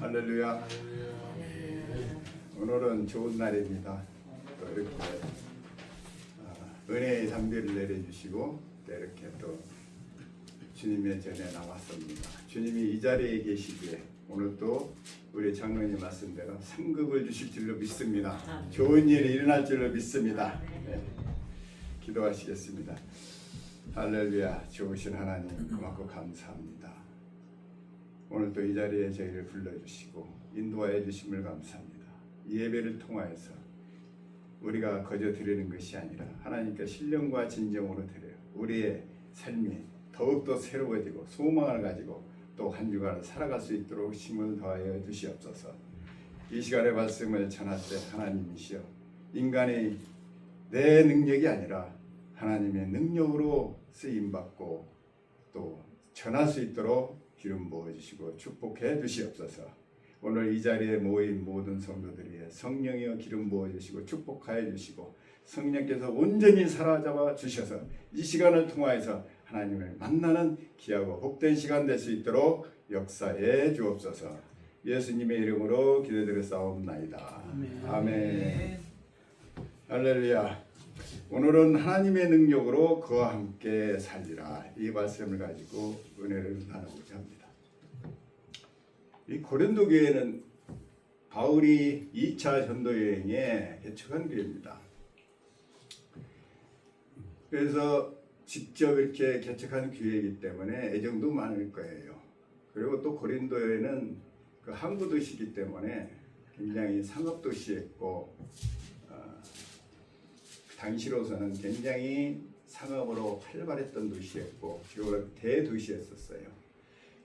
할렐루야. 오늘은 좋은 날입니다. 또 이렇게 은혜의 담비를 내려주시고 또 이렇게 또 주님의 전에 나왔습니다. 주님이 이 자리에 계시기에 오늘 또 우리 장로님 말씀대로 상급을 주실 줄로 믿습니다. 좋은 일이 일어날 줄로 믿습니다. 네. 기도하시겠습니다. 할렐루야. 좋으신 하나님 고맙고 감사합니다. 오늘 또 이 자리에 저희를 불러주시고 인도하여 주심을 감사합니다. 이 예배를 통하여서 우리가 거저 드리는 것이 아니라 하나님께 신령과 진정으로 드려요. 우리의 삶이 더욱더 새로워지고 소망을 가지고 또 한 주간을 살아갈 수 있도록 힘을 더하여 주시옵소서. 이 시간의 말씀을 전할 때 하나님이시여 인간의 내 능력이 아니라 하나님의 능력으로 쓰임받고 또 전할 수 있도록 기름 부어주시고 축복해 주시옵소서. 오늘 이 자리에 모인 모든 성도들이 성령이여 기름 부어주시고 축복하여 주시고 성령께서 온전히 사로잡아 주셔서 이 시간을 통하여서 하나님을 만나는 귀하고 복된 시간 될 수 있도록 역사해 주옵소서. 예수님의 이름으로 기도드렸사옵나이다. 아멘. 할렐루야. 오늘은 하나님의 능력으로 그와 함께 살리라, 이 말씀을 가지고 은혜를 나누고자 합니다. 이 고린도 교회는 바울이 2차 전도여행에 개척한 교회입니다. 그래서 직접 이렇게 개척한 교회이기 때문에 애정도 많을 거예요. 그리고 또 고린도에는 그 항구 도시이기 때문에 굉장히 상업 도시였고 당시로서는 굉장히 상업으로 활발했던 도시였고 지금 대도시였었어요.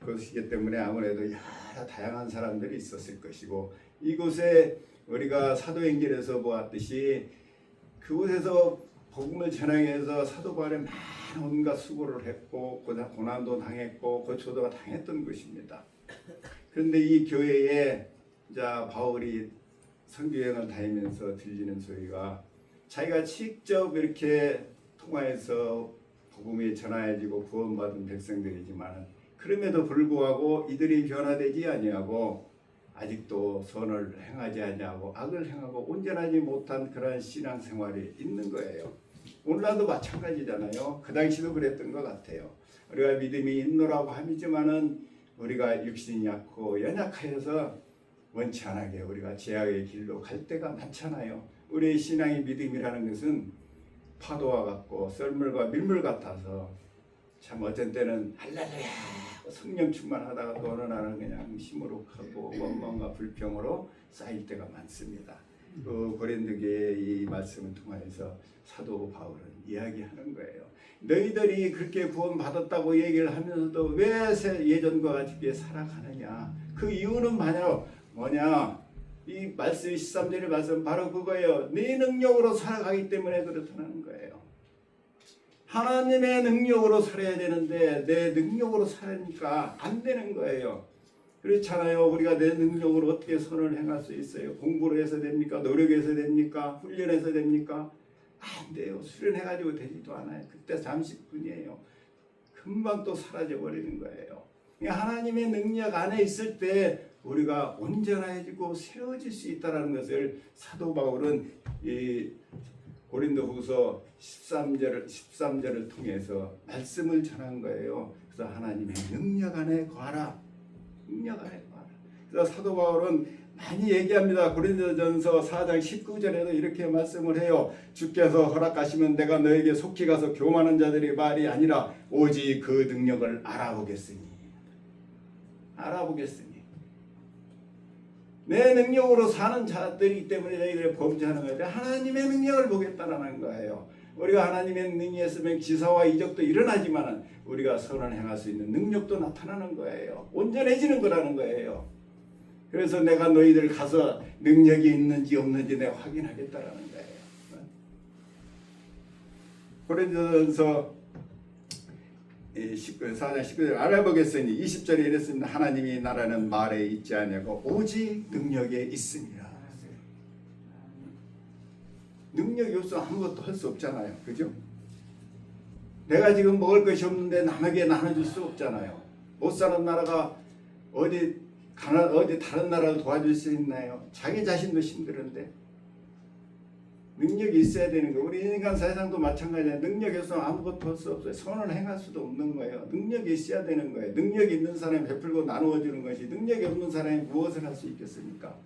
그것이기 때문에 아무래도 여러 다양한 사람들이 있었을 것이고 이곳에 우리가 사도행전에서 보았듯이 그곳에서 복음을 전하면서 사도 바울이 많은 온갖 수고를 했고 고난도 당했고 고초도 당했던 것입니다. 그런데 이 교회에 바울이 선교여행을 다니면서 들리는 소리가 자기가 직접 이렇게 통화해서 복음이 전하여지고 구원받은 백성들이지만 그럼에도 불구하고 이들이 변화되지 아니하고 아직도 선을 행하지 아니하고 악을 행하고 온전하지 못한 그런 신앙생활이 있는 거예요. 오늘날도 마찬가지잖아요. 그 당시도 그랬던 것 같아요. 우리가 믿음이 있노라고 함이지만은 우리가 육신이 약고 연약하여서 원치 않게 우리가 죄악의 길로 갈 때가 많잖아요. 우리의 신앙의 믿음이라는 것은 파도와 같고 썰물과 밀물 같아서 참 어떤 때는 할렐루야 성령 충만하다가 또 어느 날은 그냥 시무룩하고 원망과 불평으로 쌓일 때가 많습니다. 그 고린도 교회의 이 말씀을 통해서 사도 바울은 이야기하는 거예요. 너희들이 그렇게 구원받았다고 얘기를 하면서도 왜 예전과 같이 살아가느냐. 그 이유는 뭐냐. 이 말씀 13절의 말씀 바로 그거예요. 네 능력으로 살아가기 때문에 그렇다는 거예요. 하나님의 능력으로 살아야 되는데 내 능력으로 살으니까 안 되는 거예요. 그렇잖아요. 우리가 내 능력으로 어떻게 선을 행할 수 있어요? 공부를 해서 됩니까? 노력해서 됩니까? 훈련해서 됩니까? 안 돼요. 수련해가지고 되지도 않아요. 그때 잠시뿐이에요. 금방 또 사라져 버리는 거예요. 하나님의 능력 안에 있을 때 우리가 온전해지고 새로워질 수 있다는 것을 사도 바울은 이 고린도후서 13절을 통해서 말씀을 전한 거예요. 그래서 하나님의 능력 안에 거하라. 능력 안에 거하라. 그래서 사도 바울은 많이 얘기합니다. 고린도전서 4장 19절에도 이렇게 말씀을 해요. 주께서 허락하시면 내가 너에게 속히 가서 교만한 자들의 말이 아니라 오직 그 능력을 알아보겠으니. 내 능력으로 사는 자들이기 때문에 너희들이 범죄하는 거예요. 하나님의 능력을 보겠다는 거예요. 우리가 하나님의 능력이 있으면 기사와 이적도 일어나지만 우리가 선을 행할 수 있는 능력도 나타나는 거예요. 온전해지는 거라는 거예요. 그래서 내가 너희들 가서 능력이 있는지 없는지 내가 확인하겠다라는 거예요. 고린도전서 4장 19절 알아보겠으니 20절에 이랬습니다. 하나님이 나라는 말에 있지 아니하고 오직 능력에 있습니다. 능력이 없어 아무것도 할 수 없잖아요. 그죠? 내가 지금 먹을 것이 없는데 남에게 나눠줄 수 없잖아요. 못 사는 나라가 어디 어디 다른 나라를 도와줄 수 있나요? 자기 자신도 힘들은데 능력이 있어야 되는 거예요. 우리 인간 세상도 마찬가지예요. 능력이 없으면 아무것도 할 수 없어요. 선을 행할 수도 없는 거예요. 능력이 있어야 되는 거예요. 능력이 있는 사람이 베풀고 나누어 주는 것이, 능력이 없는 사람이 무엇을 할 수 있겠습니까?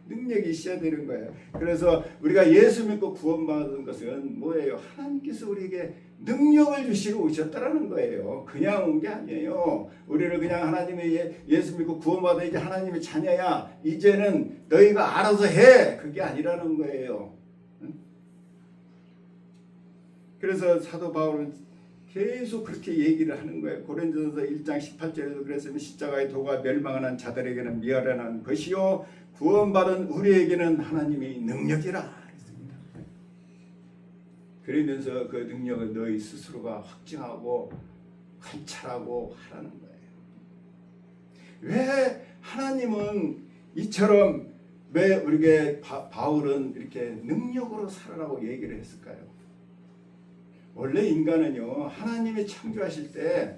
능력이 있어야 되는 거예요. 그래서 우리가 예수 믿고 구원받은 것은 뭐예요? 하나님께서 우리에게 능력을 주시고 오셨다라는 거예요. 그냥 온 게 아니에요. 우리를 그냥 하나님의 예수 믿고 구원받아 이제 하나님의 자녀야, 이제는 너희가 알아서 해, 그게 아니라는 거예요. 그래서 사도 바울은 계속 그렇게 얘기를 하는 거예요. 고린도전서 1장 18절에도 그랬으면 십자가의 도가 멸망하는 자들에게는 미련한 것이요 구원받은 우리에게는 하나님의 능력이라 했습니다. 그러면서 그 능력을 너희 스스로가 확증하고 관찰하고 하라는 거예요. 왜 하나님은 이처럼, 왜 우리에게 바울은 이렇게 능력으로 살아라고 얘기를 했을까요? 원래 인간은요, 하나님이 창조하실 때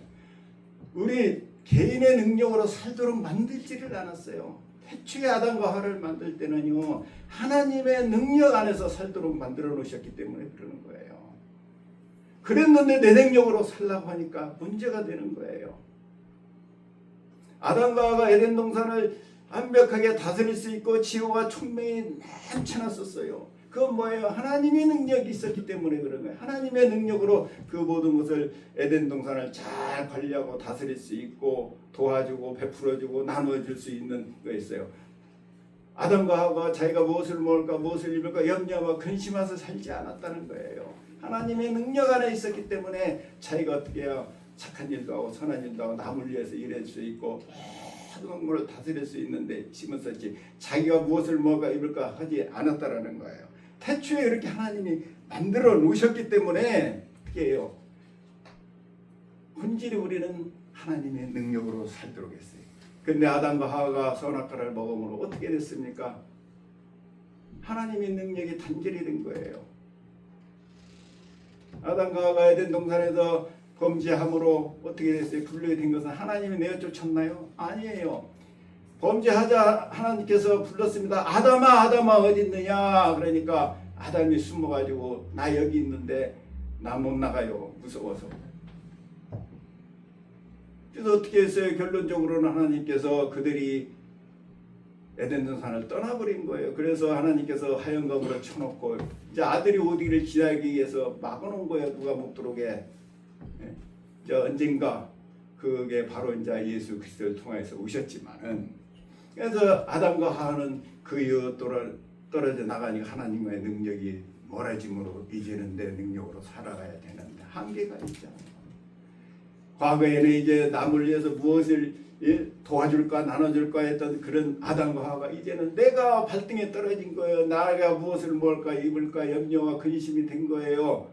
우리 개인의 능력으로 살도록 만들지를 않았어요. 태초에 아담과 하와를 만들 때는요, 하나님의 능력 안에서 살도록 만들어 놓으셨기 때문에 그러는 거예요. 그랬는데 내 능력으로 살라고 하니까 문제가 되는 거예요. 아담과 하와가 에덴 동산을 완벽하게 다스릴 수 있고 지혜와 총명이 넘쳐났었어요. 그건 뭐예요? 하나님의 능력이 있었기 때문에 그런 거예요. 하나님의 능력으로 그 모든 것을, 에덴 동산을 잘 관리하고 다스릴 수 있고 도와주고 베풀어주고 나눠줄 수 있는 거였어요. 아담과 하와가 자기가 무엇을 먹을까 무엇을 입을까 염려하고 근심해서 살지 않았다는 거예요. 하나님의 능력 안에 있었기 때문에 자기가 어떻게 해요? 착한 일도 하고 선한 일도 하고 남을 위해서 일할 수 있고 모든 것을 다스릴 수 있는데 힘었었지, 자기가 무엇을 먹을까 입을까 하지 않았다라는 거예요. 태초에 이렇게 하나님이 만들어 놓으셨기 때문에 어떻게 해요? 본질이 우리는 하나님의 능력으로 살도록 했어요. 그런데 아담과 하와가 선악과를 먹음으로 어떻게 됐습니까? 하나님의 능력이 단절이 된 거예요. 아담과 하와가 에덴 동산에서 범죄함으로 어떻게 됐어요? 분류가 된 것은 하나님이 내어 쫓았나요? 아니에요. 범죄하자 하나님께서 불렀습니다. 아담아 아담아 어디 있느냐? 그러니까 아담이 숨어가지고 나 여기 있는데 나 못 나가요, 무서워서. 그래서 어떻게 했어요? 결론적으로는 하나님께서 그들이 에덴 동산을 떠나버린 거예요. 그래서 하나님께서 하얀검으로 쳐놓고 이제 아들이 오기를 기다리기 위해서 막아놓은 거예요. 누가 못 들어오게. 이제 언젠가 그게 바로 이제 예수 그리스도를 통해서 오셨지만은, 그래서 아담과 하와는 그 이후 떨어져 나가니까 하나님의 능력이 몰아짐으로 이제는 내 능력으로 살아가야 되는데 한계가 있잖아요. 과거에는 이제 남을 위해서 무엇을 도와줄까 나눠줄까 했던 그런 아담과 하와가 이제는 내가 발등에 떨어진 거예요. 나가 무엇을 먹을까 입을까 염려와 근심이 된 거예요.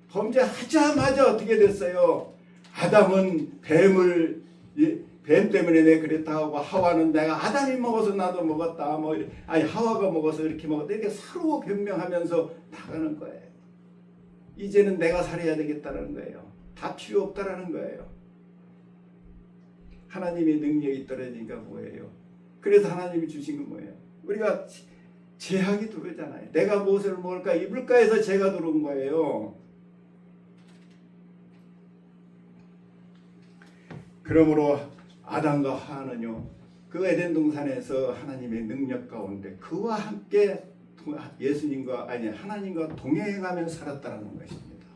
범죄하자마자 어떻게 됐어요? 아담은 뱀 때문에 내가 그랬다 하고, 하와는 내가 아담이 먹어서 나도 먹었다, 하와가 먹어서 이렇게 먹었다, 이렇게 서로 변명하면서 나가는 거예요. 이제는 내가 살아야 되겠다는 거예요. 다 필요 없다라는 거예요. 하나님의 능력이 떨어지니까 뭐예요? 그래서 하나님이 주신 건 뭐예요? 우리가 제약이 들어오잖아요. 내가 무엇을 먹을까 입을까 해서 제가 들어온 거예요. 그러므로 아담과 하와는요, 그 에덴 동산에서 하나님의 능력 가운데 그와 함께 하나님과 동행하며 살았다는 것입니다.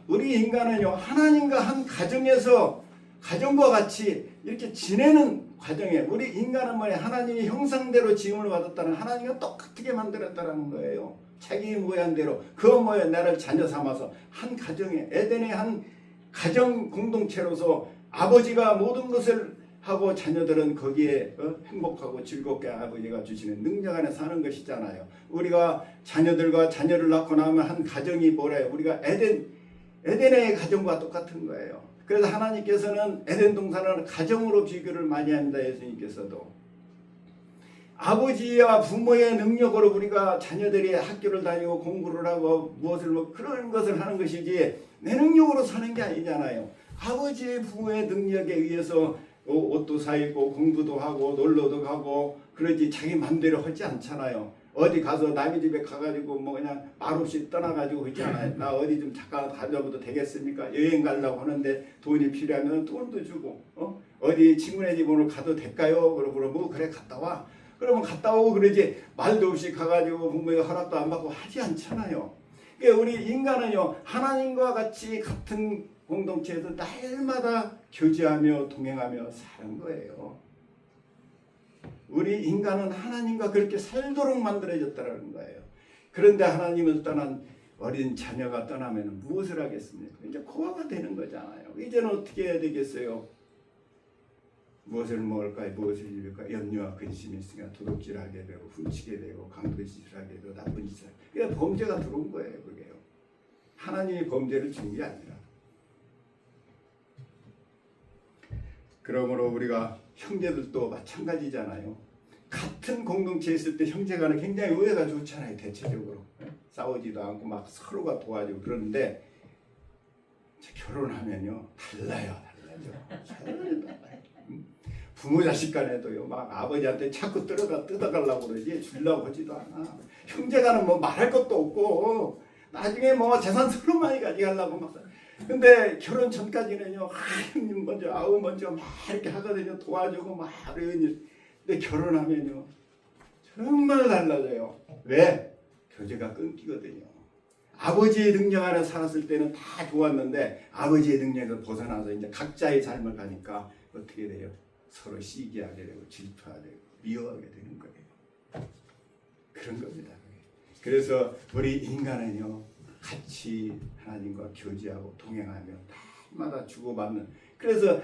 우리 인간은요, 하나님과 한 가정에서 가정과 같이 이렇게 지내는 과정에, 우리 인간은 뭐예요? 하나님이 형상대로 지음을 받았다는, 하나님과 똑같게 만들었다는 거예요. 자기 모양대로. 그거 뭐예요? 나를 자녀 삼아서 한 가정에, 에덴의 한 가정 공동체로서 아버지가 모든 것을 하고 자녀들은 거기에 행복하고 즐겁게 아버지가 주시는 능력 안에 사는 것이잖아요. 우리가 자녀들과 자녀를 낳고 나면 한 가정이 뭐래요? 우리가 에덴의 가정과 똑같은 거예요. 그래서 하나님께서는 에덴 동산을 가정으로 비교를 많이 합니다. 예수님께서도. 아버지와 부모의 능력으로 우리가 자녀들이 학교를 다니고 공부를 하고 무엇을 그런 것을 하는 것이지 내 능력으로 사는 게 아니잖아요. 아버지의 부모의 능력에 의해서 옷도 사입고 공부도 하고 놀러도 가고 그러지 자기 맘대로 하지 않잖아요. 어디 가서 남의 집에 가가지고 뭐 그냥 말없이 떠나가지고 있잖아요. 나 어디 좀 잠깐 다녀봐도 되겠습니까? 여행 가려고 하는데 돈이 필요하면 돈도 주고 어디 친구네 집 오늘 가도 될까요? 그러고 뭐 그래 갔다 와. 그러면 갔다 오고 그러지 말도 없이 가가지고 부모의 허락도 안 받고 하지 않잖아요. 그러니까 우리 인간은요 하나님과 같이 같은 공동체에서 날마다 교제하며 동행하며 사는 거예요. 우리 인간은 하나님과 그렇게 살도록 만들어졌다는 거예요. 그런데 하나님을 떠난 어린 자녀가 떠나면 무엇을 하겠습니까? 이제 고아가 되는 거잖아요. 이제는 어떻게 해야 되겠어요? 무엇을 먹을까, 무엇을 입을까, 염려와 근심이 있으니까 도둑질하게 되고 훔치게 되고 강도짓을 하게 되고 나쁜 짓을 하게 되고 그게 범죄가 들어온 거예요. 그게요. 하나님이 범죄를 준 게 아니라. 그러므로 우리가 형제들도 마찬가지잖아요. 같은 공동체에 있을 때 형제간에 굉장히 우애가 좋잖아요. 대체적으로 싸우지도 않고 막 서로가 도와주고 그러는데 결혼하면요 달라요. 부모 자식 간에도요 막 아버지한테 자꾸 뜯어가려고 그러지 주려고 하지도 않아. 형제간은 뭐 말할 것도 없고 나중에 뭐 재산 서로 많이 가져가려고 막. 근데 결혼 전까지는요 형님 먼저 아우 먼저 막 이렇게 하거든요. 도와주고 막 이런 일. 근데 결혼하면요 정말 달라져요. 왜? 교제가 끊기거든요. 아버지의 능력 아래 살았을 때는 다 좋았는데 아버지의 능력에서 벗어나서 이제 각자의 삶을 가니까 어떻게 돼요? 서로 시기하게 되고 질투하게 되고 미워하게 되는 거예요. 그런 겁니다. 그래서 우리 인간은요 같이 하나님과 교제하고 동행하며 날마다 주고받는. 그래서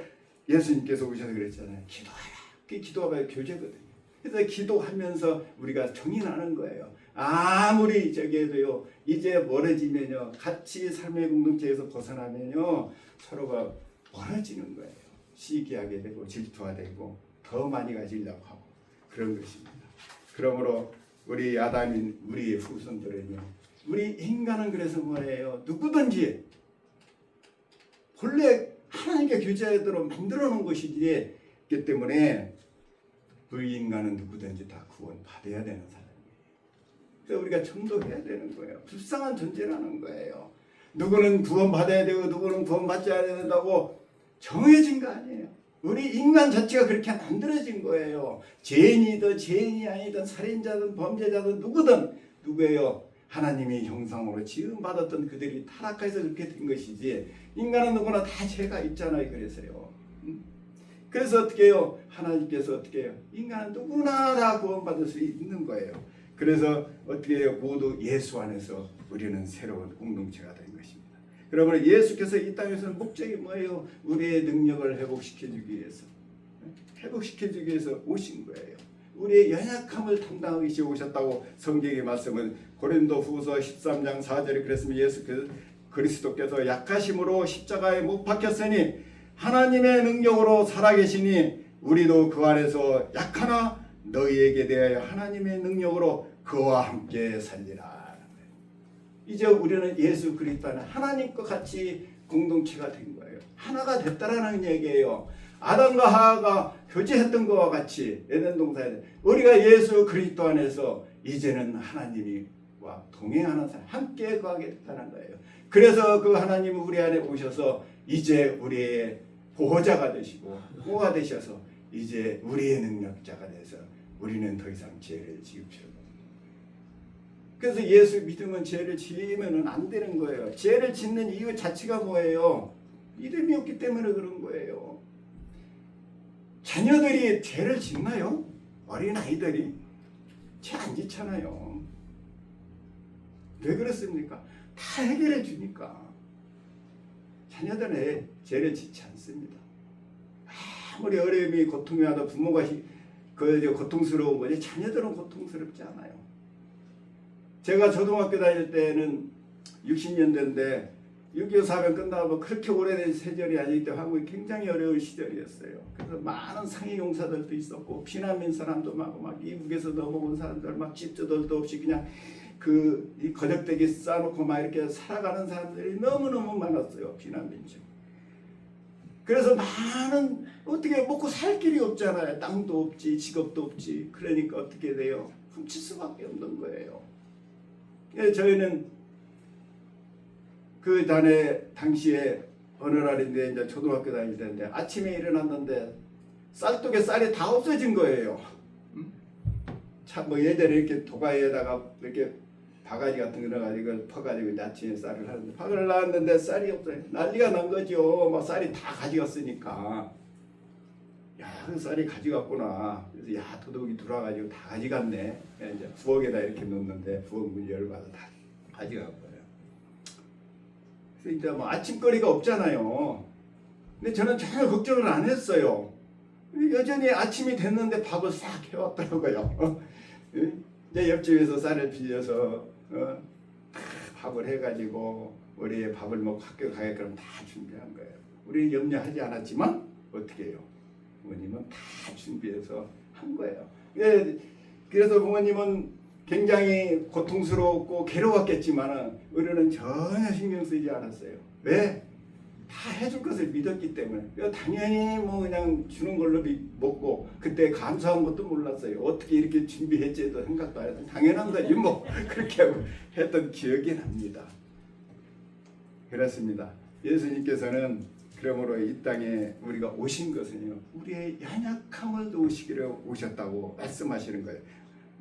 예수님께서 오셔서 그랬잖아요. 기도하라. 그 기도가 교제거든요. 그래서 기도하면서 우리가 정이 나는 거예요. 아무리 저기에도요 이제 멀어지면요 같이 삶의 공동체에서 벗어나면요 서로가 멀어지는 거예요. 시기하게 되고 질투하되고 더 많이 가지려고 하고 그런 것입니다. 그러므로 우리 아담인 우리의 후손들은요 우리 인간은 그래서 뭐예요? 누구든지 본래 하나님께 교제하도록 만들어 놓은 것이기 때문에 우리 인간은 누구든지 다 구원받아야 되는 사람이에요. 그래서 우리가 전도해야 되는 거예요. 불쌍한 존재라는 거예요. 누구는 구원받아야 되고 누구는 구원받지 않아야 된다고 정해진 거 아니에요. 우리 인간 자체가 그렇게 만들어진 거예요. 죄인이든 죄인이 아니든 살인자든 범죄자든 누구든 누구예요? 하나님의 형상으로 지음받았던 그들이 타락해서 그렇게 된 것이지 인간은 누구나 다 죄가 있잖아요. 그래서요. 그래서 어떻게 해요? 하나님께서 어떻게 해요? 인간은 누구나 다 구원받을 수 있는 거예요. 그래서 어떻게 해요? 모두 예수 안에서 우리는 새로운 공동체가 된 것입니다. 그러므로 예수께서 이 땅에서는 목적이 뭐예요? 우리의 능력을 회복시켜주기 위해서 회복시켜주기 위해서 오신 거예요. 우리의 연약함을 담당하기 위해서 오셨다고 성경의 말씀은 고린도후서 13장 4절에 그랬습니다. 그리스도께서 약하심으로 십자가에 못 박혔으니 하나님의 능력으로 살아계시니 우리도 그 안에서 약하나 너희에게 대하여 하나님의 능력으로 그와 함께 살리라. 이제 우리는 예수 그리스도 안에 하나님과 같이 공동체가 된 거예요. 하나가 됐다라는 얘기예요. 아담과 하와가 교제했던 것과 같이 에덴 동산에 우리가 예수 그리스도 안에서 이제는 하나님과 동행하는 사람, 함께 거하게 됐다는 거예요. 그래서 그 하나님은 우리 안에 오셔서 이제 우리의 보호자가 되시고 보호가 되셔서 이제 우리의 능력자가 돼서 우리는 더 이상 죄를 지을 필요가 없어요. 그래서 예수 믿으면 죄를 지으면 안 되는 거예요. 죄를 짓는 이유 자체가 뭐예요? 믿음이 없기 때문에 그런 거예요. 자녀들이 죄를 짓나요? 어린아이들이 죄 안 짓잖아요. 왜 그렇습니까? 다 해결해 주니까. 자녀들은 죄를 짓지 않습니다. 아무리 어려움이 고통이 하다 부모가 고통스러운 거지 자녀들은 고통스럽지 않아요. 제가 초등학교 다닐 때는 60년대인데 6.25 사변 끝나고 그렇게 오래된 세절이 아니기 때문에 한국이 굉장히 어려운 시절이었어요. 그래서 많은 상해용사들도 있었고 피난민 사람도 많고 막 미국에서 넘어온 사람들 막 집주들도 없이 그냥 이 거적대기 쌓아놓고 막 이렇게 살아가는 사람들이 너무너무 많았어요. 피난민 중. 그래서 많은 어떻게 먹고 살 길이 없잖아요. 땅도 없지, 직업도 없지. 그러니까 어떻게 돼요? 훔칠 수밖에 없는 거예요. 예, 저희는 그 당시에 어느 날인데 이제 초등학교 다닐 때인데 아침에 일어났는데 쌀독에 쌀이 다 없어진 거예요. 참 뭐 예전에 이렇게 도가위에다가 이렇게 바가지 같은 거 넣어가지고 퍼가지고 아침에 쌀을 하는데 박을 놨는데 쌀이 없어요. 난리가 난 거죠. 막 쌀이 다 가져갔으니까. 야, 그 쌀이 가져갔구나. 그래서 야, 도둑이 들어와가지고 다 가져갔네. 이제 부엌에다 이렇게 놓는데 부엌 문 열어봐서 다 가져간 거예요. 그래서 이제 뭐 아침거리가 없잖아요. 근데 저는 전혀 걱정을 안 했어요. 여전히 아침이 됐는데 밥을 싹 해왔더라고요. 이제 옆집에서 쌀을 빌려서 밥을 해가지고 우리 밥을 먹고 학교 가게끔 다 준비한 거예요. 우리는 염려하지 않았지만 어떻게 해요? 부모님은 다 준비해서 한 거예요. 그래서 부모님은 굉장히 고통스럽고 괴로웠겠지만 우리는 전혀 신경 쓰지 않았어요. 왜? 다 해줄 것을 믿었기 때문에. 당연히 뭐 그냥 주는 걸로 먹고 그때 감사한 것도 몰랐어요. 어떻게 이렇게 준비했지도 생각도 안 해서 당연한 거지 뭐 그렇게 하고 했던 기억이 납니다. 그렇습니다. 예수님께서는 그러므로 이 땅에 우리가 오신 것은요, 우리의 연약함을 도우시기로 오셨다고 말씀하시는 거예요.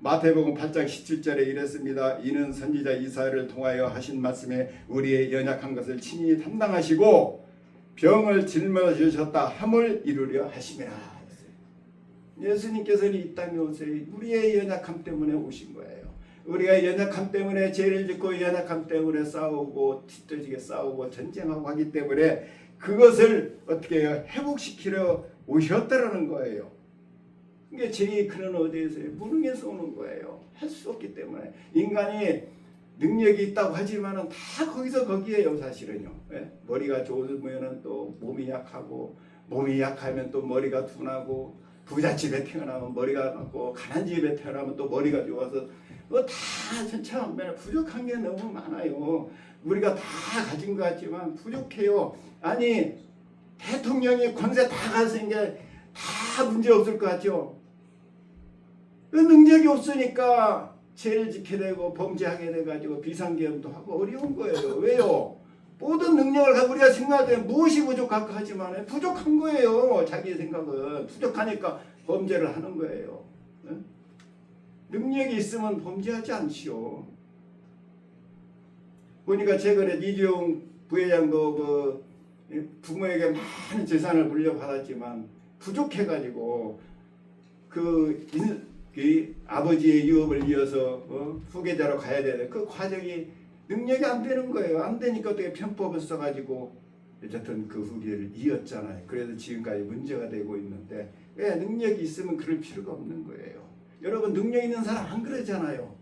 마태복음 8장 17절에 이랬습니다. 이는 선지자 이사야를 통하여 하신 말씀에 우리의 연약한 것을 친히 담당하시고 병을 짊어지셨다 함을 이루려 하심이라. 예수님께서는 이 땅에 오세요. 우리의 연약함 때문에 오신 거예요. 우리가 연약함 때문에 죄를 짓고 연약함 때문에 싸우고 찢어지게 싸우고 전쟁하고 하기 때문에 그것을 어떻게 해요? 회복시키려 오셨다라는 거예요. 이게 죄의 근원 어디에서요? 무능에서 오는 거예요. 할 수 없기 때문에. 인간이 능력이 있다고 하지만은 다 거기서 거기에요, 사실은요. 예? 머리가 좋으면은 또 몸이 약하고, 몸이 약하면 또 머리가 둔하고, 부잣집에 태어나면 머리가 낮고, 가난 집에 태어나면 또 머리가 좋아서, 다 전체만 부족한 게 너무 많아요. 우리가 다 가진 것 같지만 부족해요. 아니, 대통령이 권세 다 가진 게 다 문제 없을 것 같죠? 능력이 없으니까 죄를 짓게 되고 범죄하게 돼가지고 비상계엄도 하고 어려운 거예요. 왜요? 모든 능력을 가지고 우리가 생각해 무엇이 부족할까 하지만 부족한 거예요. 자기의 생각은 부족하니까 범죄를 하는 거예요. 능력이 있으면 범죄하지 않지요. 보니까 최근에 이재용 부회장도 그 부모에게 많은 재산을 물려받았지만 부족해가지고 그 아버지의 유업을 이어서 후계자로 가야 되는 그 과정이 능력이 안 되는 거예요. 안 되니까 어떻게 편법을 써가지고 어쨌든 그 후계를 이었잖아요. 그래서 지금까지 문제가 되고 있는데 왜 능력이 있으면 그럴 필요가 없는 거예요. 여러분 능력 있는 사람 안 그러잖아요.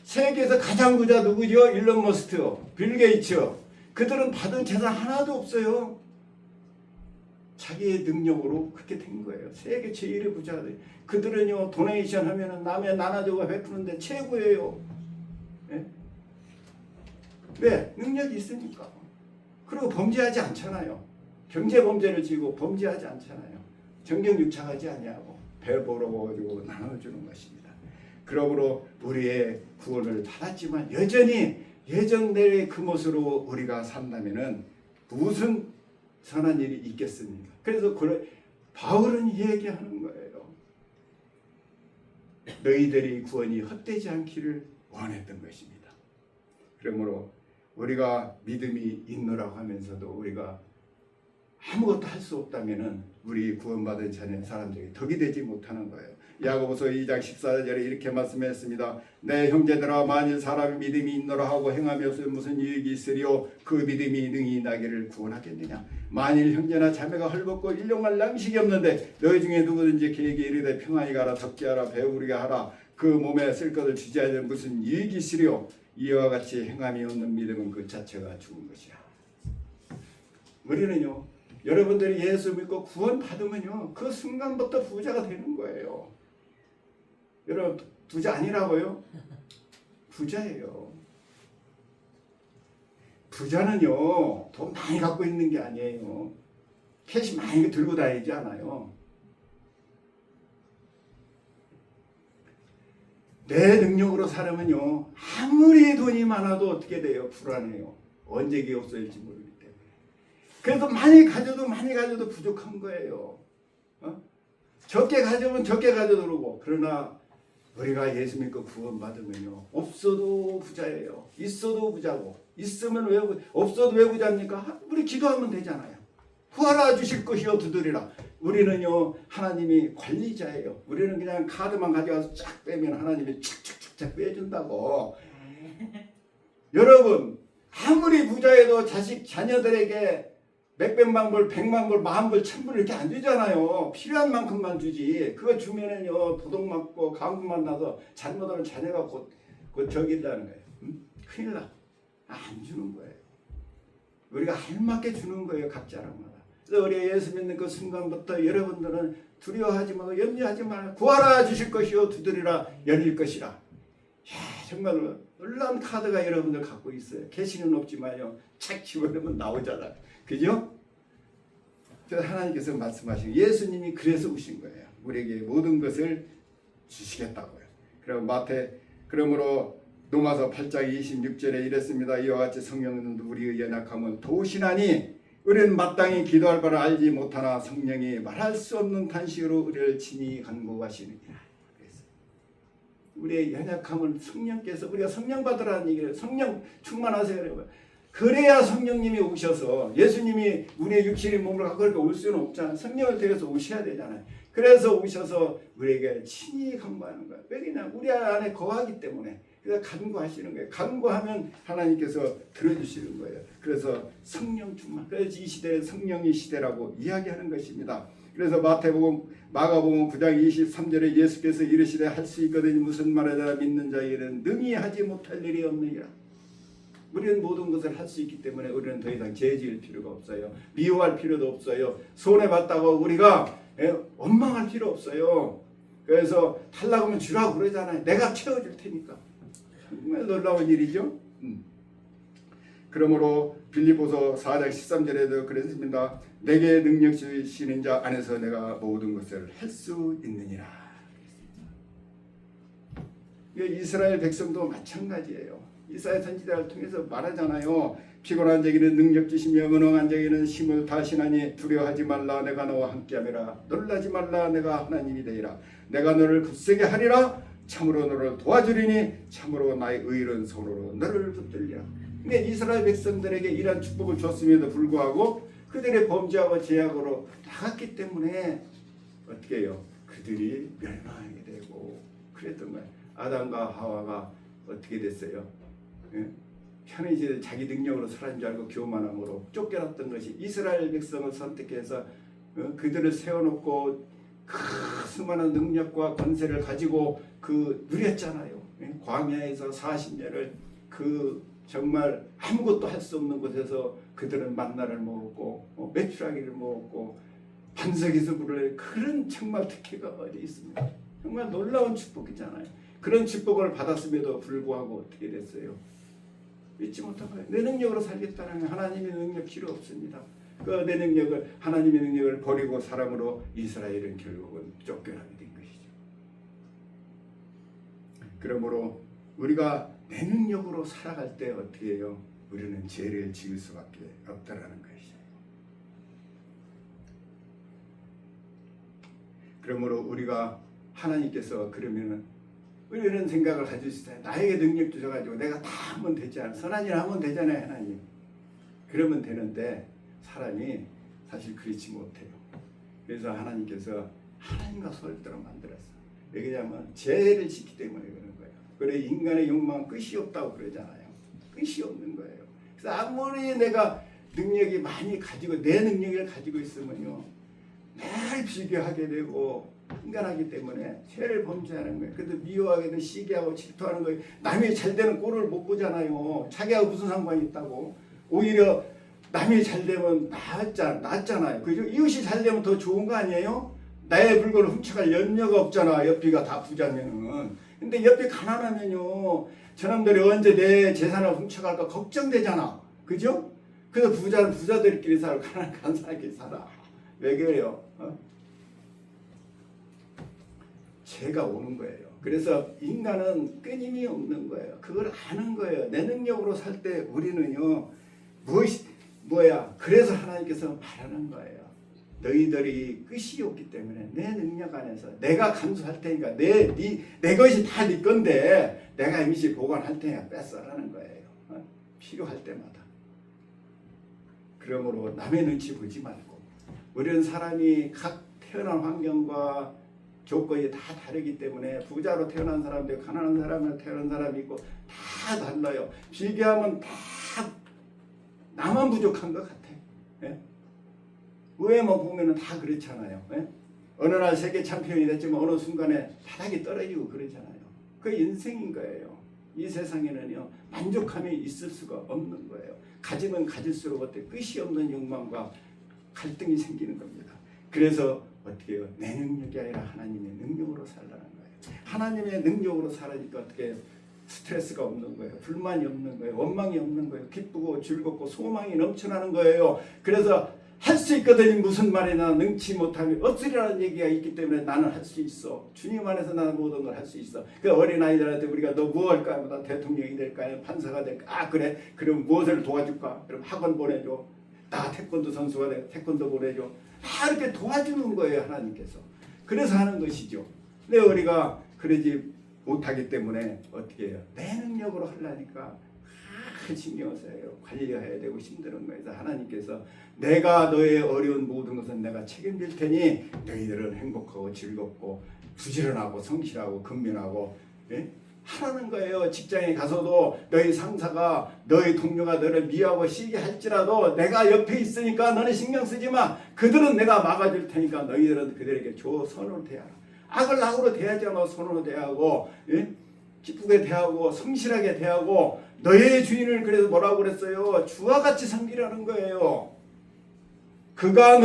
세계에서 가장 부자 누구죠? 일론 머스크, 빌 게이츠. 그들은 받은 재산 하나도 없어요. 자기의 능력으로 그렇게 된 거예요. 세계 제일의 부자들. 그들은요 도네이션 하면은 남의 나눠주고 베푸는데 최고예요. 네? 왜? 능력이 있으니까. 그리고 범죄하지 않잖아요. 경제 범죄를 지고 범죄하지 않잖아요. 정경유착하지 아니하고 배 벌어가지고 나눠주는 것입니다. 그러므로 우리의 구원을 받았지만 여전히 예전대의 그 모습으로 우리가 산다면은 무슨 선한 일이 있겠습니까? 그래서 바울은 얘기하는 거예요. 너희들이 구원이 헛되지 않기를 원했던 것입니다. 그러므로 우리가 믿음이 있노라고 하면서도 우리가 아무것도 할 수 없다면은 우리 구원받은 자녀 사람들이 덕이 되지 못하는 거예요. 야고보서 2장 14절에 이렇게 말씀했습니다. 내 형제들아 만일 사람의 믿음이 있노라 하고 행함이 없으면 무슨 유익이 있으리요 그 믿음이 능히 나귀를 구원하겠느냐. 만일 형제나 자매가 헐벗고 일용할 양식이 없는데 너희 중에 누구든지 그에게 이르되 평안히 가라 덥게 하라 배부르게 하라 그 몸에 쓸 것을 주지 않으면 무슨 유익이 있으리요. 이와 같이 행함이 없는 믿음은 그 자체가 죽은 것이야. 우리는요 여러분들이 예수 믿고 구원 받으면요 그 순간부터 부자가 되는 거예요. 여러분 부자 아니라고요? 부자예요. 부자는요 돈 많이 갖고 있는 게 아니에요. 캐시 많이 들고 다니지 않아요. 내 능력으로 살면요 아무리 돈이 많아도 어떻게 돼요? 불안해요. 언제 그게 없어질지 모르기 때문에. 그래서 많이 가져도 부족한 거예요. 적게 가져면 적게 가져도 그러고. 그러나 우리가 예수 믿고 구원받으면요 없어도 부자예요. 있어도 부자고. 있으면 왜 없어도 왜 부자입니까? 우리 기도하면 되잖아요. 구하라 주실 것이요 두드리라. 우리는요 하나님이 관리자예요. 우리는 그냥 카드만 가져가서 쫙 빼면 하나님이 착착착착 빼준다고. 여러분 아무리 부자여도 자녀들에게 몇백만 불, 백만 불, 만 불, 천 불 이렇게 안 주잖아요. 필요한 만큼만 주지. 그거 주면은요 도둑 맞고 강국만 나서 잘못하면 자녀가 곧 저긴다는 거예요. 큰일 나. 안 주는 거예요. 우리가 알맞게 주는 거예요. 각 자랑마다. 그래서 우리 예수 믿는 그 순간부터 여러분들은 두려워하지 말고 염려하지 말고 구하라 주실 것이요 두드리라 열릴 것이라. 야, 정말 놀라운 카드가 여러분들 갖고 있어요. 계시는 없지만요. 착 집어넣으면 나오잖아요. 그죠? 그래서 하나님께서 말씀하신 예수님이 그래서 오신 거예요. 우리에게 모든 것을 주시겠다고요. 그러므로 로마서 8장 26절에 이랬습니다. 이와 같이 성령은 우리의 연약함은 도우시나니 우리는 마땅히 기도할 바를 알지 못하나 성령이 말할 수 없는 탄식으로 우리를 친히 간구하시느니라. 우리의 연약함을 성령께서 우리가 성령 받으라는 얘기예요. 성령 충만하세요 여러분. 그래야 성령님이 오셔서 예수님이 우리의 육신의 몸을 갖고 그렇게 올 수는 없잖아요. 성령을 데려서 오셔야 되잖아요. 그래서 오셔서 우리에게 친히 간구하는 거예요. 왜냐면 우리 안에 거하기 때문에. 그래서 간구하시는 거예요. 간구하면 하나님께서 들어주시는 거예요. 그래서 성령 충만. 그래서 이 시대는 성령의 시대라고 이야기하는 것입니다. 그래서 마가복음 9장 23절에 예수께서 이르시되 할 수 있거든 무슨 말하자 믿는 자에게는 능히 하지 못할 일이 없느니라. 우리는 모든 것을 할 수 있기 때문에 우리는 더 이상 죄지을 필요가 없어요. 미워할 필요도 없어요. 손해봤다고 우리가 원망할 필요 없어요. 그래서 달라고 하면 주라고 그러잖아요. 내가 채워줄 테니까. 정말 놀라운 일이죠. 그러므로 빌립보서 4장 13절에도 그랬습니다. 내게 능력 주시는 자 안에서 내가 모든 것을 할 수 있느니라. 이스라엘 백성도 마찬가지예요. 이사야 선지자를 통해서 말하잖아요. 피곤한 자에게는 능력 주시며 무능한 자에게는 힘을 다하시나니 두려워하지 말라 내가 너와 함께함이라. 놀라지 말라 내가 하나님이 되리라. 내가 너를 굳세게 하리라. 참으로 너를 도와주리니 참으로 나의 의로운 손으로 너를 붙들리라. 근데 이스라엘 백성들에게 이러한 축복을 줬음에도 불구하고 그들의 범죄하고 죄악으로 나갔기 때문에 어떻게 해요? 그들이 멸망하게 되고 그랬던 거예요. 아담과 하와가 어떻게 됐어요? 편히 자기 능력으로 살았는 줄 알고 교만함으로 쫓겨났던 것이 이스라엘 백성을 선택해서 그들을 세워놓고 그 수많은 능력과 권세를 가지고 누렸잖아요. 광야에서 40년을 정말 아무것도 할 수 없는 곳에서 그들은 만나를 먹었고 메추라기를 먹었고 반석에서 물을 그런 정말 특혜가 어디 있습니까? 정말 놀라운 축복이잖아요. 그런 축복을 받았음에도 불구하고 어떻게 됐어요? 믿지 못한 거예요. 내 능력으로 살겠다는 하나님의 능력 필요 없습니다. 내 능력을 하나님의 능력을 버리고 사람으로 이스라엘은 결국은 쫓겨나게 된 것이죠. 그러므로 우리가 내 능력으로 살아갈 때 어떻게 해요? 우리는 죄를 지을 수밖에 없다라는 것이죠. 그러므로 우리가 하나님께서 그러면은 우리는 생각을 가질 수 있어요. 나에게 능력 주셔가지고 내가 다 하면 되잖아요. 선한 일 하면 되잖아요. 하나님. 그러면 되는데 사람이 사실 그렇지 못해요. 그래서 하나님께서 하나님과 설대로 만들었어요. 왜냐하면 죄를 짓기 때문에 그런 거예요. 그래 인간의 욕망은 끝이 없다고 그러잖아요. 끝이 없는 거예요. 그래서 아무리 내가 능력이 많이 가지고 내 능력을 가지고 있으면요 매일 비교하게 되고 인간하기 때문에 죄를 범죄하는 거예요. 그래도 미워하게 되 시기하고 질투하는 거예요. 남이 잘 되는 꼴을 못 보잖아요. 자기하고 무슨 상관이 있다고. 오히려 남이 잘 되면 낫잖아요. 그죠? 이웃이 잘 되면 더 좋은 거 아니에요? 나의 물건을 훔쳐갈 염려가 없잖아. 옆이가 다 부자면은. 근데 옆이 가난하면요 저놈들이 언제 내 재산을 훔쳐갈까 걱정되잖아. 그죠? 그래서 부자들끼리 살고 가난한 사람끼리 살아. 왜 그래요? 죄가 오는 거예요. 그래서 인간은 끊임이 없는 거예요. 그걸 아는 거예요. 내 능력으로 살 때 우리는요, 그래서 하나님께서 말하는 거예요. 너희들이 끝이 없기 때문에 내 능력 안에서 내가 감수할 테니까 내 것이 다 네 건데 내가 임시 보관할 테니까 뺏어라는 거예요. 필요할 때마다. 그러므로 남의 눈치 보지 말고, 우리는 사람이 각 태어난 환경과 조건이 다 다르기 때문에 부자로 태어난 사람도 있고 가난한 사람으로 태어난 사람이 있고 다 달라요. 비교하면 다 나만 부족한 것 같아. 예? 의외만 보면은 다 그렇잖아요. 예? 어느 날 세계 챔피언이 됐지만 어느 순간에 바닥이 떨어지고 그러잖아요. 그 인생인 거예요. 이 세상에는요, 만족함이 있을 수가 없는 거예요. 가지면 가질수록 어때 끝이 없는 욕망과 갈등이 생기는 겁니다. 그래서 어떻게 해요? 내 능력이 아니라 하나님의 능력으로 살라는 거예요. 하나님의 능력으로 살아니까 어떻게 스트레스가 없는 거예요. 불만이 없는 거예요. 원망이 없는 거예요. 기쁘고 즐겁고 소망이 넘쳐나는 거예요. 그래서 할 수 있거든요. 무슨 말이나 능치 못함이 없으리라는 얘기가 있기 때문에 나는 할 수 있어. 주님 안에서 나는 모든 걸 할 수 있어. 그 어린아이들한테 우리가 너 뭐 할까? 나 대통령이 될까? 판사가 될까? 아 그래? 그럼 무엇을 도와줄까? 그럼 학원 보내줘. 나 태권도 선수가 돼. 태권도 보내줘. 다 이렇게 도와주는 거예요. 하나님께서. 그래서 하는 것이죠. 근데 우리가 그러지 못하기 때문에 어떻게 해요? 내 능력으로 하려니까 신경 써요. 관리해야 되고 힘드는 거예요. 그래서 하나님께서 내가 너의 어려운 모든 것은 내가 책임질 테니 너희들은 행복하고 즐겁고 부지런하고 성실하고 근면하고, 예? 하라는 거예요. 직장에 가서도 너희 상사가 너희 동료가 너를 미워하고 시기 할지라도 내가 옆에 있으니까 너는 신경 쓰지 마. 그들은 내가 막아줄 테니까 너희들은 그들에게 선으로 대하라. 악을 악으로 대하지 않아 선으로 대하고, 예? 기쁘게 대하고 성실하게 대하고 너의 주인을 그래서 뭐라고 그랬어요? 주와 같이 섬기라는 거예요. 그가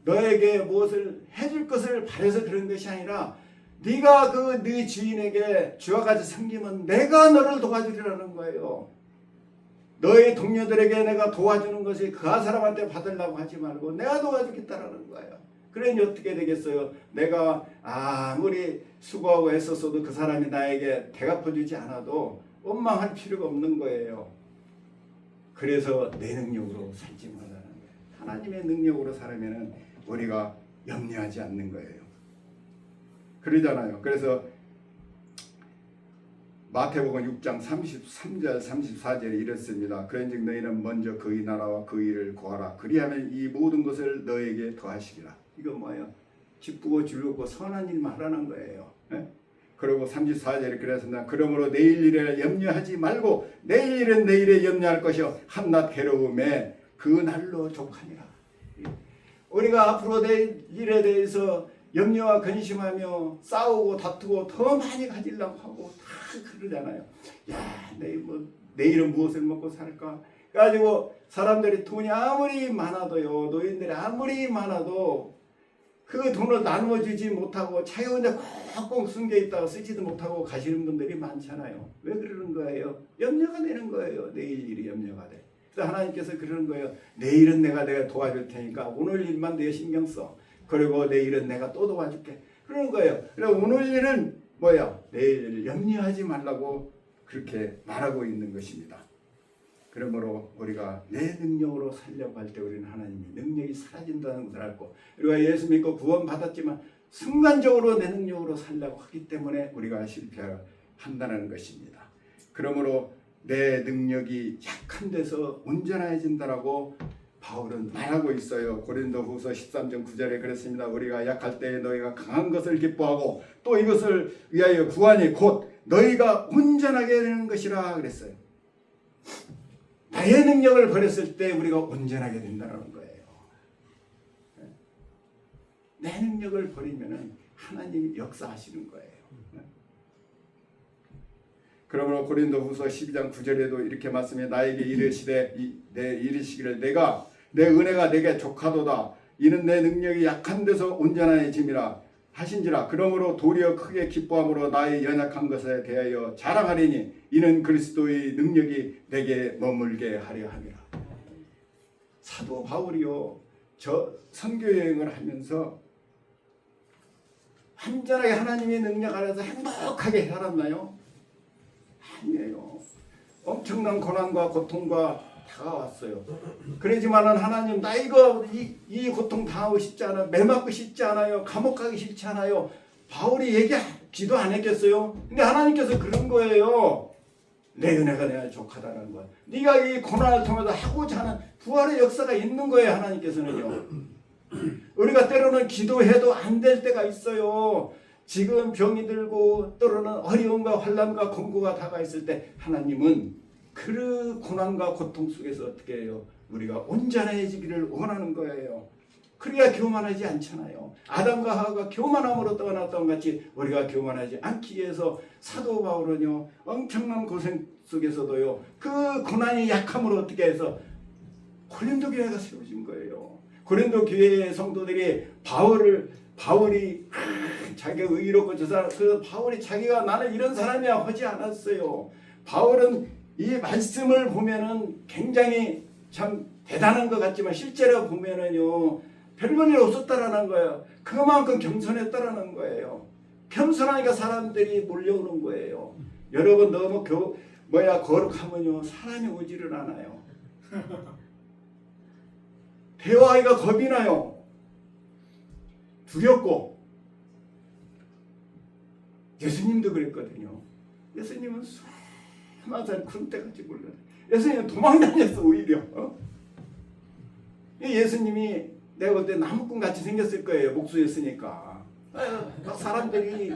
너에게 무엇을 해줄 것을 바라서 그런 것이 아니라 네가 네 주인에게 주와 같이 섬기면 내가 너를 도와주리라는 거예요. 너의 동료들에게 내가 도와주는 것이 그 사람한테 받으려고 하지 말고 내가 도와주겠다라는 거예요. 그러니 어떻게 되겠어요? 내가 아무리 수고하고 애썼어도 그 사람이 나에게 대갚아주지 않아도 원망할 필요가 없는 거예요. 그래서 내 능력으로 살지 말라는 거예요. 하나님의 능력으로 살면 우리가 염려하지 않는 거예요. 그러잖아요. 그래서 마태복음 6장 33절 34절에 이렇습니다. 그런즉 너희는 먼저 그의 나라와 그 일을 구하라. 그리하면 이 모든 것을 너에게 더하시리라. 이거 뭐예요? 기쁘고 즐겁고 선한 일만 하라는 거예요. 예? 그리고 34절에 그랬습니다. 그러므로 내일 일에 염려하지 말고 내일 일은 내일에 염려할 것이요 한낱 괴로움에 그 날로 족하니라. 우리가 앞으로 내일 일에 대해서 염려와 근심하며 싸우고 다투고 더 많이 가지려고 하고 다 그러잖아요. 야, 내일은 무엇을 먹고 살까? 가지고 사람들이 돈이 아무리 많아도요, 노인들이 아무리 많아도 그 돈을 나누어주지 못하고 자기 혼자 꽁꽁 숨겨 있다가 쓰지도 못하고 가시는 분들이 많잖아요. 왜 그러는 거예요? 염려가 되는 거예요. 내일 일이 염려가 돼. 그래서 하나님께서 그러는 거예요. 내일은 내가 도와줄 테니까 오늘 일만 내 신경 써. 그리고 내일은 내가 또 도와줄게. 그러는 거예요. 그래서 오늘 일은 내일 일을 염려하지 말라고 그렇게 말하고 있는 것입니다. 그러므로 우리가 내 능력으로 살려고 할 때 우리는 하나님의 능력이 사라진다는 것을 알고, 우리가 예수 믿고 구원 받았지만 순간적으로 내 능력으로 살려고 하기 때문에 우리가 실패한다는 것입니다. 그러므로 내 능력이 약한 데서 온전해진다라고 바울은 말하고 있어요. 고린도후서 13장 9절에 그랬습니다. 우리가 약할 때에 너희가 강한 것을 기뻐하고 또 이것을 위하여 구하니 곧 너희가 온전하게 되는 것이라 그랬어요. 나의 능력을 버렸을 때 우리가 온전하게 된다는 거예요. 내 능력을 버리면 하나님이 역사하시는 거예요. 그러므로 고린도후서 12장 9절에도 이렇게 말씀해 나에게 이르시기를 내가 내 은혜가 내게 족하도다. 이는 내 능력이 약한 데서 온전해짐이라 하신지라. 그러므로 도리어 크게 기뻐함으로 나의 연약한 것에 대하여 자랑하리니 이는 그리스도의 능력이 내게 머물게 하려 함이라. 사도 바울이요, 저 선교 여행을 하면서 완전하게 하나님의 능력 아래서 행복하게 살았나요? 아니에요. 엄청난 고난과 고통과 다가왔어요. 그러지만은 하나님 나 이거 이 고통 당하고 싶지 않아요. 매 맞고 싶지 않아요. 감옥 가기 싫지 않아요. 바울이 기도 안 했겠어요? 근데 하나님께서 그런 거예요. 내 은혜가 내가 족하다는 거야. 네가 이 고난을 통해서 하고자 하는 부활의 역사가 있는 거예요. 하나님께서는요. 우리가 때로는 기도해도 안 될 때가 있어요. 지금 병이 들고 때로는 어려움과 환난과 공고가 다가있을 때 하나님은 그 고난과 고통 속에서 어떻게 해요? 우리가 온전해지기를 원하는 거예요. 그래야 교만하지 않잖아요. 아담과 하와가 교만함으로 떠났던 같이 우리가 교만하지 않기 위해서 사도 바울은요 엄청난 고생 속에서도요 그 고난이 약함으로 어떻게 해서 고린도 교회가 세워진 거예요. 고린도 교회의 성도들이 바울이 자기가 의롭고 그 바울이 자기가 나는 이런 사람이야 하지 않았어요. 바울은 이 말씀을 보면은 굉장히 참 대단한 것 같지만 실제로 보면은요 별볼일 없었다라는 거예요. 그만큼 겸손했다라는 거예요. 겸손하니까 사람들이 몰려오는 거예요. 여러분 너무 거룩하면요 사람이 오지를 않아요. 대화하기가 겁이 나요. 두렵고. 예수님도 그랬거든요. 예수님은 수많은 사람 그런 때까지 몰라요. 예수님은 도망다녔어 오히려. 예수님이 내가 볼 때 나무꾼 같이 생겼을 거예요. 목수였으니까. 막 사람들이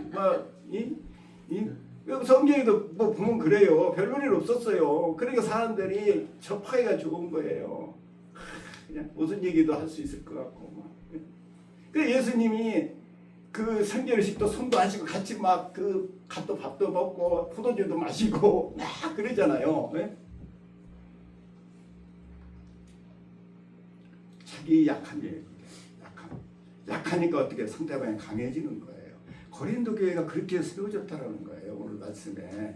성경에도 보면 그래요. 별볼일 없었어요. 그러니까 사람들이 접하기가 좋은 거예요. 그냥 무슨 얘기도 할 수 있을 것 같고. 그 예수님이 그 성결식도 손도 안 씻고 같이 막 그 밥도 먹고 포도주도 마시고 막 그러잖아요. 네? 자기 약함이에요. 약하니까 어떻게 상대방이 강해지는 거예요. 고린도 교회가 그렇게 세워졌다라는 거예요. 오늘 말씀에.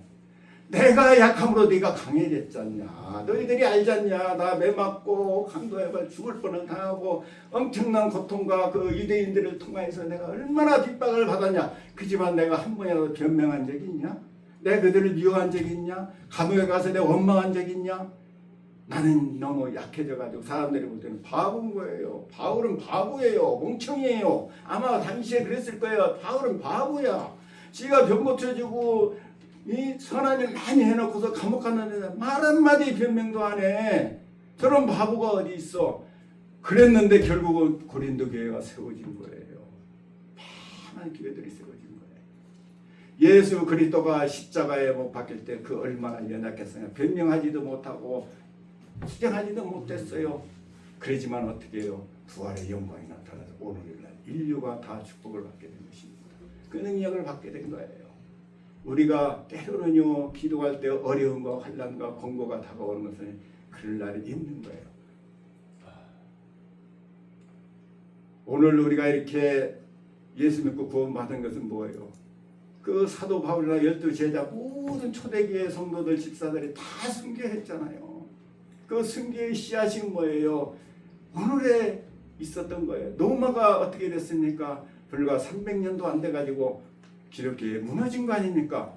내가 약함으로 네가 강해졌잖냐. 너희들이 알잖냐. 나 매 맞고 강도에 죽을 뻔을 당하고 엄청난 고통과 그 유대인들을 통해서 내가 얼마나 핍박을 받았냐. 그지만 내가 한 번이라도 변명한 적이 있냐? 내가 그들을 미워한 적이 있냐? 감옥에 가서 내가 원망한 적이 있냐? 나는 너무 약해져가지고 사람들이 볼 때는 바보인 거예요. 바울은 바보예요. 멍청이에요. 아마 당시에 그랬을 거예요. 바울은 바보야. 지가 병 고쳐주고 이 선한 일 많이 해놓고서 감옥 갔는데 말 한마디 변명도 안 해. 저런 바보가 어디 있어. 그랬는데 결국은 고린도 교회가 세워진 거예요. 많은 교회들이 세워진 거예요. 예수 그리스도가 십자가에 못 박힐 때 그 얼마나 연약했어요. 변명하지도 못하고 수정하지도 못했어요. 그러지만 어떻게 해요? 부활의 영광이 나타나서 오늘날 인류가 다 축복을 받게 된 것입니다. 그 능력을 받게 된 거예요. 우리가 때로는요 기도할 때 어려움과 환난과 공고가 다가오는 것은 그럴 날이 있는 거예요. 오늘 우리가 이렇게 예수 믿고 구원받은 것은 뭐예요? 그 사도 바울이나 12제자 모든 초대교회 성도들 집사들이 다 순교했잖아요. 그 순교의 씨앗이 뭐예요? 오늘에 있었던 거예요. 로마가 어떻게 됐습니까? 불과 300년도 안 돼가지고 기독교에 무너진 거 아닙니까?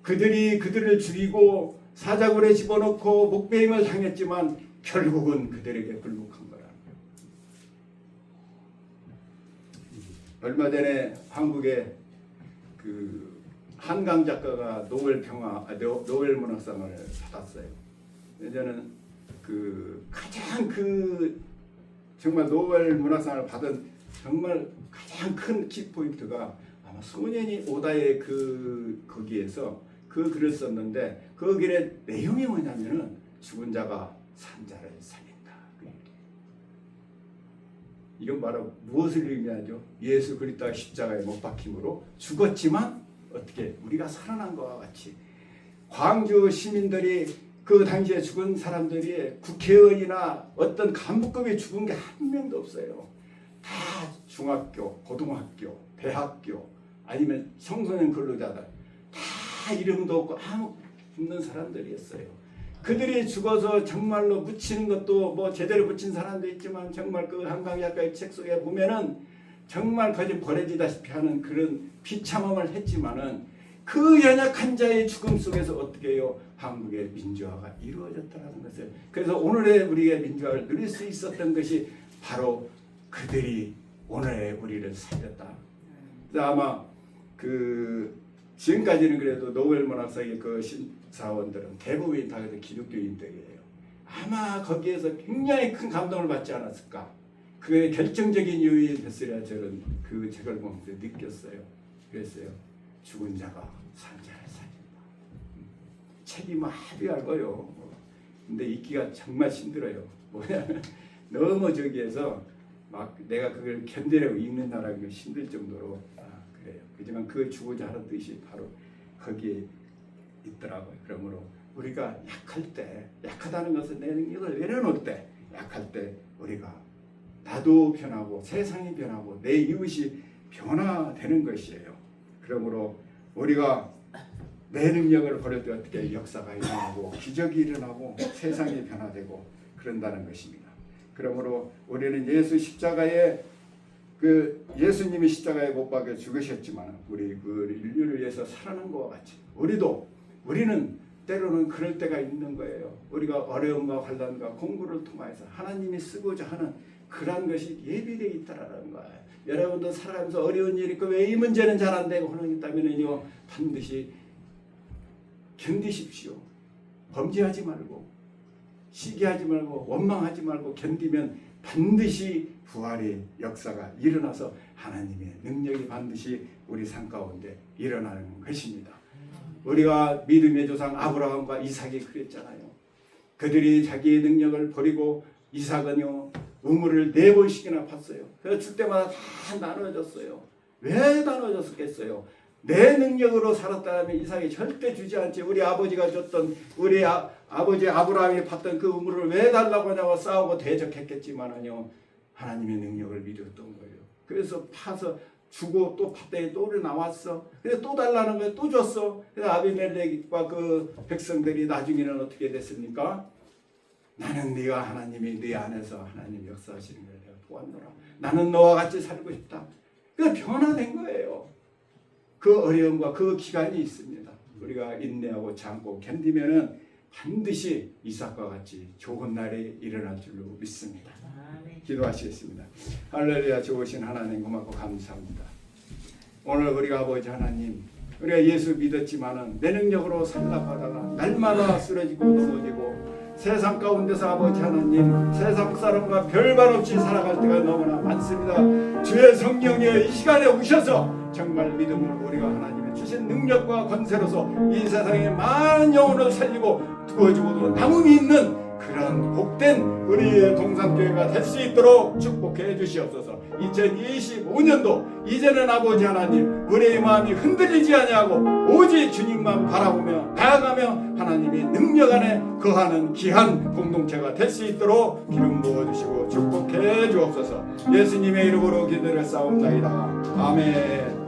그들이 그들을 죽이고 사자굴에 집어넣고 목베임을 당했지만 결국은 그들에게 굴복한 거야. 얼마 전에 한국의 그 한강 작가가 노벨 문학상을 받았어요. 저는 그 가장 정말 노벨 문학상을 받은 정말 가장 큰 키포인트가 아마 소년이 오다의 거기에서 그 글을 썼는데 그 글의 내용이 뭐냐면은 죽은 자가 산 자를 살린다. 이건 바로 무엇을 의미하죠? 예수 그리스도가 십자가에 못 박힘으로 죽었지만 어떻게 우리가 살아난 것과 같이 광주 시민들이 그 당시에 죽은 사람들이 국회의원이나 어떤 간부급이 죽은 게 한 명도 없어요. 다 중학교, 고등학교, 대학교 아니면 청소년 근로자들 다 이름도 없고 아무 없는 사람들이었어요. 그들이 죽어서 정말로 묻히는 것도 뭐 제대로 묻힌 사람도 있지만 정말 그 한강 작가의 책 속에 보면은 정말 거짓 버려지다시피 하는 그런 비참함을 했지만은 그 연약한 자의 죽음 속에서 어떻게 해요? 한국의 민주화가 이루어졌다는 것을. 그래서 오늘의 우리의 민주화를 누릴 수 있었던 것이 바로 그들이 오늘의 우리를 살렸다. 아마 그 지금까지는 그래도 노벨 문학상의 그 신사원들은 대부분이 다 기독교인들이에요. 아마 거기에서 굉장히 큰 감동을 받지 않았을까. 그게 결정적인 요인이 됐으리라 저는 그 책을 보면서 느꼈어요. 그랬어요. 죽은 자가 산 자를 살린다. 책이 뭐 아주 얇아요. 근데 읽기가 정말 힘들어요. 뭐냐면 너무 저기에서 막 내가 그걸 견디려고 읽는다라는 게 힘들 정도로 그래요. 그지만 그 주고자 하는 뜻이 바로 거기에 있더라고요. 그러므로 우리가 약할 때, 약하다는 것은 내 능력을 내려놓을 때, 약할 때 우리가 나도 변하고 세상이 변하고 내 이웃이 변화되는 것이에요. 그러므로 우리가 내 능력을 버릴 때 어떻게 역사가 일어나고 기적이 일어나고 세상이 변화되고 그런다는 것입니다. 그러므로 우리는 예수 십자가에 그 예수님이 십자가에 못 박혀 죽으셨지만 우리 그 인류를 위해서 살아난 것과 같이 우리는 때로는 그럴 때가 있는 거예요. 우리가 어려움과 환난과 공부를 통해서 하나님이 쓰고자 하는 그런 것이 예비되어 있다라는 거예요. 여러분도 살아가면서 어려운 일이 있고 왜 이 문제는 잘 안 되고 하는 게 있다면요 반드시 견디십시오. 범죄하지 말고 시기하지 말고 원망하지 말고 견디면 반드시 부활의 역사가 일어나서 하나님의 능력이 반드시 우리 삶 가운데 일어나는 것입니다. 우리가 믿음의 조상 아브라함과 이삭이 그랬잖아요. 그들이 자기의 능력을 버리고 이삭은요 우물을 4번씩이나 팠어요. 그래서 줄 때마다 다 나눠졌어요. 왜 나눠졌겠어요? 내 능력으로 살았다면 이삭이 절대 주지 않지. 우리 아버지가 줬던 우리 아버지 아브라함이 팠던 그 우물을 왜 달라고 하냐고 싸우고 대적했겠지만은요 하나님의 능력을 믿었던 거예요. 그래서 파서 주고 또 팠더니 또 나왔어. 그래서 또 달라는 거예요. 또 줬어. 그래서 아비멜렉과 그 백성들이 나중에는 어떻게 됐습니까? 나는 네가 하나님이 네 안에서 하나님 역사하시는 걸 내가 보았노라. 나는 너와 같이 살고 싶다. 그래서 변화된 거예요. 그 어려움과 그 기간이 있습니다. 우리가 인내하고 참고 견디면은 반드시 이삭과 같이 좋은 날이 일어날 줄로 믿습니다. 기도하시겠습니다. 할렐루야. 좋으신 하나님 고맙고 감사합니다. 오늘 우리가 아버지 하나님 우리가 예수 믿었지만은 내 능력으로 살라가다가 날마다 쓰러지고 넘어지고 세상 가운데서 아버지 하나님 세상 사람과 별반 없이 살아갈 때가 너무나 많습니다. 주의 성령이 이 시간에 오셔서 정말 믿음으로 우리가 하나님의 주신 능력과 권세로서 이 세상의 많은 영혼을 살리고 구워주고도 남음이 있는 그런 복된 우리의 동산교회가 될 수 있도록 축복해 주시옵소서. 2025년도 이제는 아버지 하나님 우리의 마음이 흔들리지 아니하고 오직 주님만 바라보며 나아가며 하나님의 능력 안에 거하는 귀한 공동체가 될 수 있도록 기름 부어주시고 축복해 주옵소서. 예수님의 이름으로 기도를 싸움나이다. 아멘.